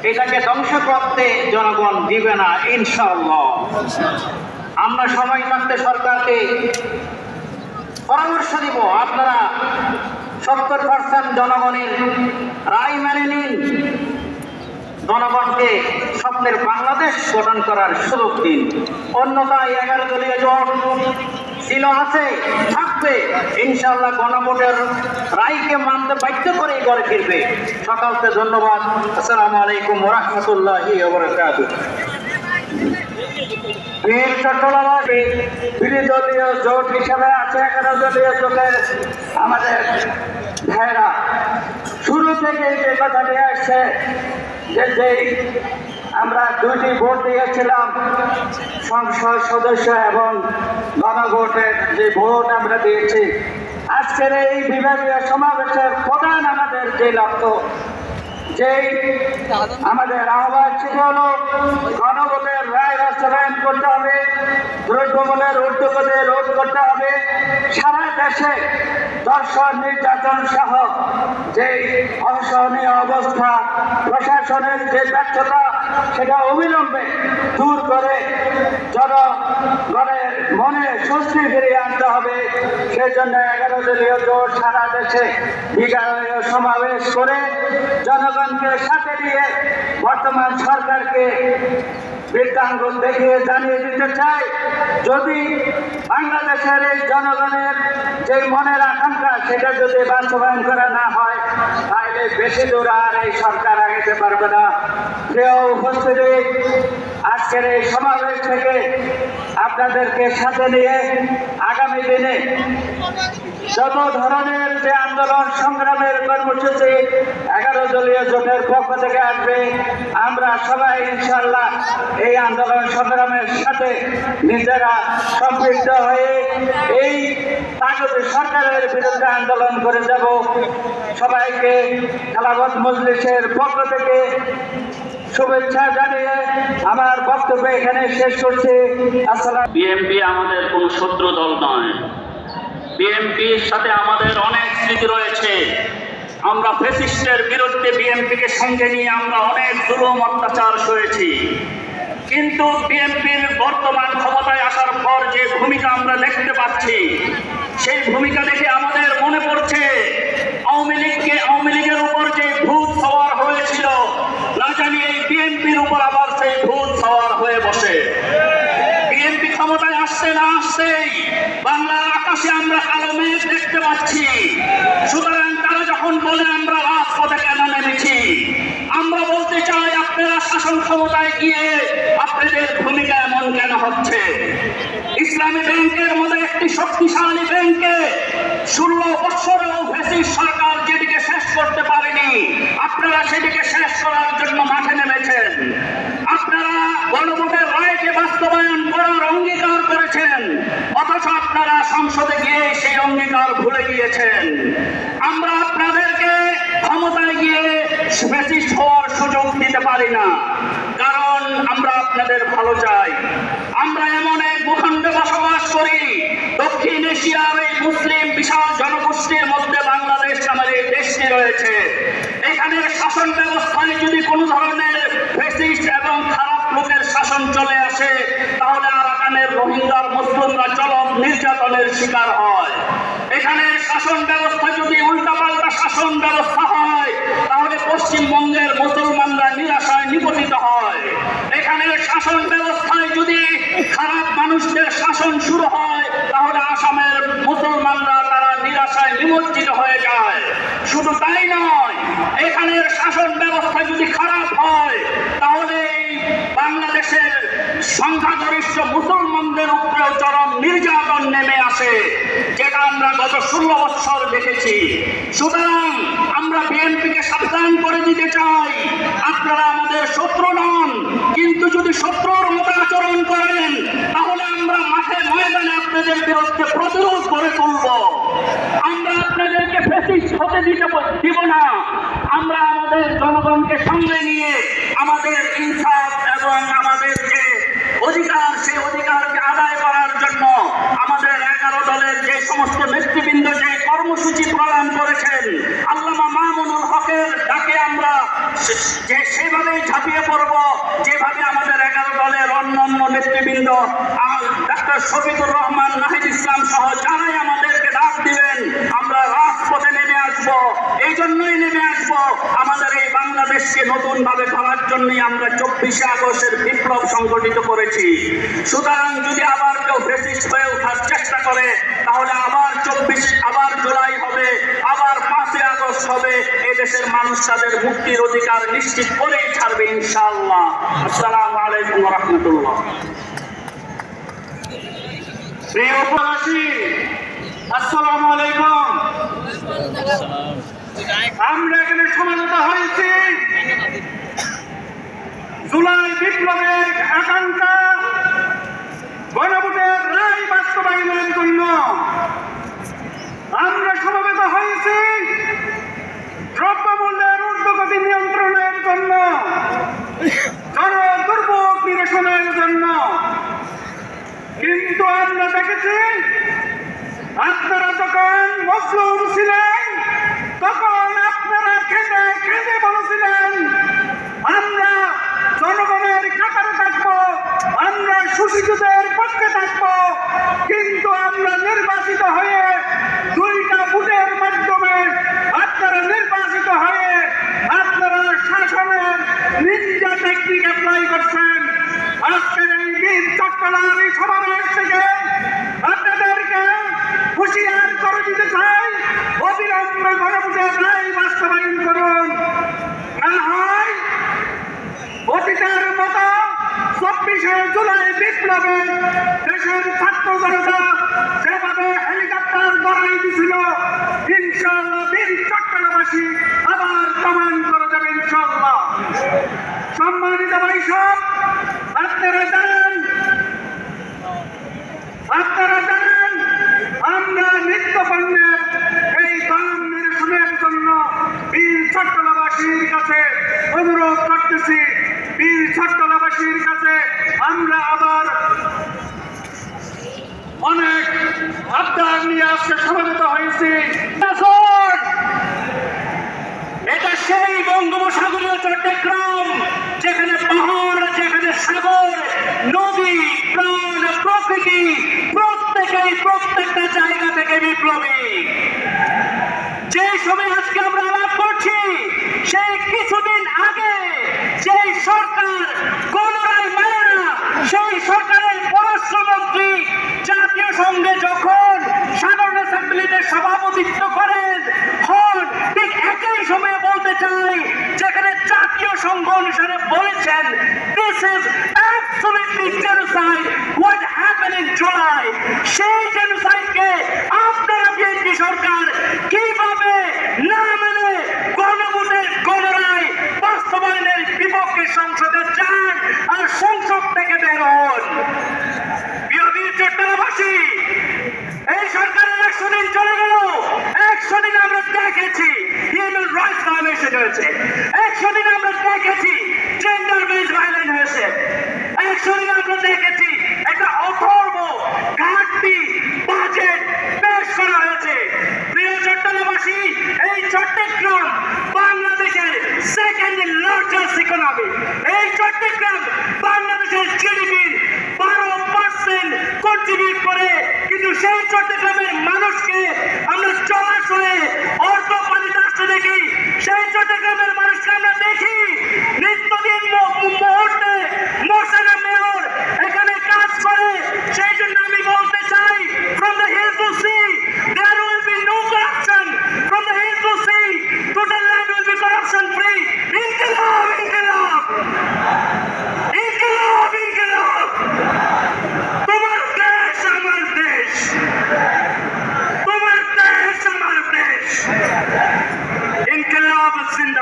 এটাকে ধ্বংস করতে জনগণ দিবে না ইনশাআল্লাহ। আমরা সময় থাকতে সরকারকে পরামর্শ দিব, আপনারা 70% জনগণের রায় মেনে নিন, জনগণকে স্বপ্নের বাংলাদেশ গঠন করার সুযোগ দিন। অন্যথায় 11 দলীয় জোট ছিল, আছে, থাকবে, ইনশাআল্লাহ গণভোটের রায়কে মানতে বাধ্য করেই ঘরে ফিরবে। সকলকে ধন্যবাদ। আসসালামু আলাইকুম ওয়া রাহমাতুল্লাহি ওয়া বারাকাতুহু। বিরোধী দলীয় জোট হিসাবে আছে 11 দলীয় জোটের আমাদের ভাইরা শুরু থেকে যে কথাটি আসছে যে আমরা 2টি ভোট দিয়েছিলাম, সংসদ সদস্য এবং গণভোটের যে ভোট আমরা দিয়েছি, আজকের এই বিভাগীয় সমাবেশের প্রধান আমাদের যে লক্ষ্য, যে আমাদের আহ্বান ছিল হলো গণভোটের রায় বাস্তবায়ন করতে হবে, দ্রব্যমূল্যের ঊর্ধ্বগতি রোধ করতে হবে, সারা দেশে ধর্ষণ নির্যাতন সহ যে অসহনীয় অবস্থা, প্রশাসনের যে ব্যর্থতা, সেটা অবিলম্বে দূর করে জনগণের মনে স্বস্তি ফিরিয়ে আনতে হবে। সেজন্য 11 দলীয় জোট সারা দেশে বিভাগীয় সমাবেশ করে জনগণকে সাথে নিয়ে বর্তমান সরকারকে বৃত্তাঙ্গুল দেখিয়ে জানিয়ে দিতে চাই, যদি বাংলাদেশের এই জনগণের যে মনের আকাঙ্ক্ষা সেটা যদি বাস্তবায়ন করা না হয়, তাহলে বেশি দূর আর এই সরকার আগাতে পারবে না। প্রিয় উপস্থিতি, আজকের এই সমাবেশ থেকে আপনাদেরকে সাথে নিয়ে আগামী দিনে যত ধরনের যে আন্দোলন সংগ্রামের কর্মসূচি 11 দলীয় জোটের পক্ষ থেকে আসবে, আমরা সবাই ইনশাআল্লাহ এই আন্দোলন সংগ্রামের সাথে নিজেরা সম্পৃক্ত হয়ে এই তাগুতি সরকারের বিরুদ্ধে আন্দোলন করে যাব। সবাইকে খেলাফত মজলিসের পক্ষ থেকে শুভেচ্ছা জানিয়ে আমার বক্তব্য এখানে শেষ করছি। আসসালাম। বিএনপি আমাদের কোনো শত্রু দল নয়। বিএনপির সাথে আমাদের অনেক স্মৃতি রয়েছে। আমরা ফ্যাসিস্টের বিরুদ্ধে বিএনপিকে সঙ্গে নিয়ে আমরা অনেক জুলুম অত্যাচার সয়েছি, কিন্তু বিএনপির বর্তমান ক্ষমতায় আসার পর যে ভূমিকা আমরা দেখতে পাচ্ছি, সেই ভূমিকা দেখে আমাদের মনে পড়ছে আওয়ামী লীগের উপর যে ভূত সওয়ার হয়েছিল, না জানি এই বিএনপির উপর আবার সেই ভূত সওয়ার হয়ে বসে। বিএনপি ক্ষমতায় আসছে না আসছেই বাংলার আকাশে আমরা কালো মেঘ দেখতে পাচ্ছি। সুতরাং তারা যখন বলে আমরা রাজপথে কেন নেমেছি, আমরা বলতে চাই আপনারা শাসন ক্ষমতায় গিয়ে আপনাদের ভূমিকা এমন কেন হচ্ছে? ইসলামী ব্যাংকের মতো একটি শক্তিশালী ব্যাংকে 16 বছরেও ফ্যাসিস্ট সরকার যেদিকে শেষ করতে পারেনি, আপনারা সেদিকে শেষ করার জন্য মাঠে নেমেছেন। আপনারা গণভোটের রায়কে বাস্তবায়ন করার অঙ্গীকার করেছেন, অথচ আপনারা সংসদে গিয়ে সেই অঙ্গীকার ভুলে গিয়েছেন। আমরা আপনাদেরকে ক্ষমতায় গিয়ে ফ্যাসিস্ট হওয়ার সুযোগ দিতে পারি না, কারণ আমরা আপনাদের ভালো চাই। আমরা এমন এক ভূখণ্ডে বসবাস করি, দক্ষিণ এশিয়ার এই মুসলিম বিশাল জনগোষ্ঠীর মধ্যে বাংলাদেশ নামের এই দেশটি রয়েছে। এখানে শাসন ব্যবস্থায় যদি কোনো ধরনের ফ্যাসিস্ট এবং খারাপ লোকের শাসন চলে আসে, তাহলে আরাকানের রোহিঙ্গার মুসলিমরা চরম নির্যাতনের শিকার হয়। এখানে শাসন ব্যবস্থা যদি উল্টাপাল্টা শাসন ব্যবস্থা হয়, তাহলে পশ্চিমবঙ্গের মুসলমানরা নিরাশায় নিপতিত হয়। এখানে শাসন ব্যবস্থায় যদি খারাপ মানুষদের শাসন শুরু হয়, তাহলে আসামের মুসলমানরা তারা নিরাশায় নিমজ্জিত হয়ে যায়। শুধু তাই নয়, এখানের শাসন ব্যবস্থা যদি খারাপ হয়, তাহলে বাংলাদেশের সংখ্যাগরিষ্ঠ মুসলমানদের উপরেও চরম নির্যাতন নেমে আসে, যেটা আমরা গত 16 বছর দেখেছি। সুতরাং আমরা বিএনপিকে সাবধান করে দিতে চাই, আপনারা আমাদের শত্রু নন, কিন্তু যদি শত্রুর মতো আচরণ করেন, তাহলে আমরা মাঠে ময়দানে আপনাদের বিরুদ্ধে প্রতিরোধ করে তুলব। আমরা আপনাদেরকে ফ্যাসিস্ট হতে দিব না। আমরা আমাদের জনগণকে সঙ্গে নিয়ে আমাদের ইনসাফ এবং আমাদের যে অধিকার, সেই অধিকারকে আদায় করার জন্য আমাদের 11 দলের যে সমস্ত নেতৃবৃন্দ যে কর্মসূচি প্রদান করেছেন, আল্লামা মামুনুল হকের ডাকে আমরা যে সেভাবেই ঝাঁপিয়ে পড়ব, যেভাবে আমাদের 11 দলের অন্যান্য নেতৃবৃন্দ ডাক্তার শফিকুর রহমান, নাহিদ ইসলাম সহ যারাই আমাদেরকে ডাক দিবেন, আমরা রাজপথে নেমে আসব। এই জন্যই নেমে আসব, আমাদের এই বাংলাদেশকে নতুন ভাবে গড়ার জন্যই আমরা 24শে আগস্টের বিপ্লব সংগঠিত করেছি। সুতরাং যদি আবার কেউ ফ্যাসিস্ট হয়ে ওঠার চেষ্টা করে, তাহলে আবার আবার জুলাই হবে, আবার 5ই আগস্ট হবে। এই দেশের মানুষ তাদের মুক্তির অধিকার নিশ্চিত করেই ছাড়বে ইনশাআল্লাহ। আসসালামু আলাইকুম ওয়া রাহমাতুল্লাহ। প্রিয় উপবাসী, আসসালামু আলাইকুম। আমরা এখানে সমবেত হয়েছি জুলাই বিপ্লবের আকাঙ্ক্ষা গণভোটের রায় বাস্তবায়নের জন্য। আমরা সমবেত হয়েছি দ্রব্যমূল্যের ঊর্ধ্বগতি নিয়ন্ত্রণের জন্য, জনদুর্ভোগ নিরসনের জন্য। কিন্তু আমরা দেখেছি আপনারা যখন মজলুম ছিলেন, তখন আপনারা খেতে খেতে বলেছিলেন আমরা জনগণের কাতারে থাকবো, আমরা শোষিতদের পক্ষে থাকবো। কিন্তু আমরা নির্বাচিত হয়ে 2টা ভোটের মাধ্যমে আপনারা নির্বাচিত হয়ে আপনারা শাসনের নিন্দা টেকনিক অ্যাপ্লাই করছেন। আজকের এই বীর চট্টলার এই সমাবেশ থেকে আপনাদেরকে হুঁশিয়ার করে দিতে চাই, অবিলম্বে গণভোটের রায় বাস্তবায়ন করুন। না হয় অতীতের মতো 24শে জুলাই বিপ্লবে দেশের ছাত্র জনতা যেভাবে হেলিকপ্টার গড়াই দিছিল, ইনশাআল্লাহ বীর চট্টলাবাসী আবার প্রমাণ করে দেবে ইনশাআল্লাহ। সম্মানিত ভাইসব, আপনারা জানেন আমরা নিত্য পণ্যের এই দাম নিরসনের জন্য বীর চট্টলাবাসীর কাছে অনুরোধ করতেছি। বীর চট্টলাবাসীর কাছে আমরা আবার অনেক আবদার নিয়ে আজকে সমবেত হয়েছি। এটা সেই বঙ্গোপসাগরীয় চট্টগ্রাম, যেখানে পাহাড়, যেখানে সাগর, নদী, প্রাণ, প্রকৃতি প্রত্যেকটা জায়গা থেকে বিপ্লবী। যে সময় আজকে আমরা আলাপ করছি, সেই কিছুদিন আগে সেই সরকার কোনরাই মানে না, সেই সরকারের পররাষ্ট্রমন্ত্রী জাতীয় সংঘে যখন সাধারণ অ্যাসেম্বলিতে সভাপতিত্ব করেন হন, ঠিক একই সময়ে বলতে চাই, যেখানে জাতীয় সংঘ অনুসারে বলেছেন this is absolutely genocide what happened in July. সেই জেনোসাইডকে আপনারা বিএনপি সরকার কিভাবে না মেনে গণভোটের গণরায় বাস্তবায়নের বিপক্ষে সংসদে যান আর সংসদ থেকে বের হন। প্রিয় বীর চট্টলাবাসী, এই সরকারের 100 দিন চলে গেল। 100 দিন আমরা দেখেছি হিউম্যান রাইটস ভায়োলেশন হয়েছে, 100 দিন আমরা দেখেছি জেন্ডার বেসড ভায়োলেন্স হয়েছে, 100 দিন আমরা দেখেছি একটা অথর্ব ঘাটতি বাজেট পেশ করা হয়েছে। প্রিয় চট্টলাবাসী, এই চট্টগ্রাম বাংলাদেশের সেকেন্ড লার্জেস্ট ইকোনমি। এই চট্টগ্রাম বাংলাদেশের জিডিপির 12% কন্ট্রিবিউট করে, কিন্তু সেই চট্টগ্রামের মানুষকে আমরা জলাশয়ে অর্ধ পানিতে আসতে দেখি। সেই চট্টগ্রামের মানুষকে আমরা দেখি নিত্যদিন মুহূর্তে মোশাররফ মেয়র এখানে কাজ করে। সেই জন্য আমি বলতে চাই, from the hill to sea there will be no corruption, from the hill to sea total land will be corruption free. ইনকিলাব, ইনকিলাব, ইনকিলাব, ইনকিলাব। তোমার দেশ আমার দেশ, তোমার দেশ আমার দেশ। ইনকিলাব জিন্দাবাদ।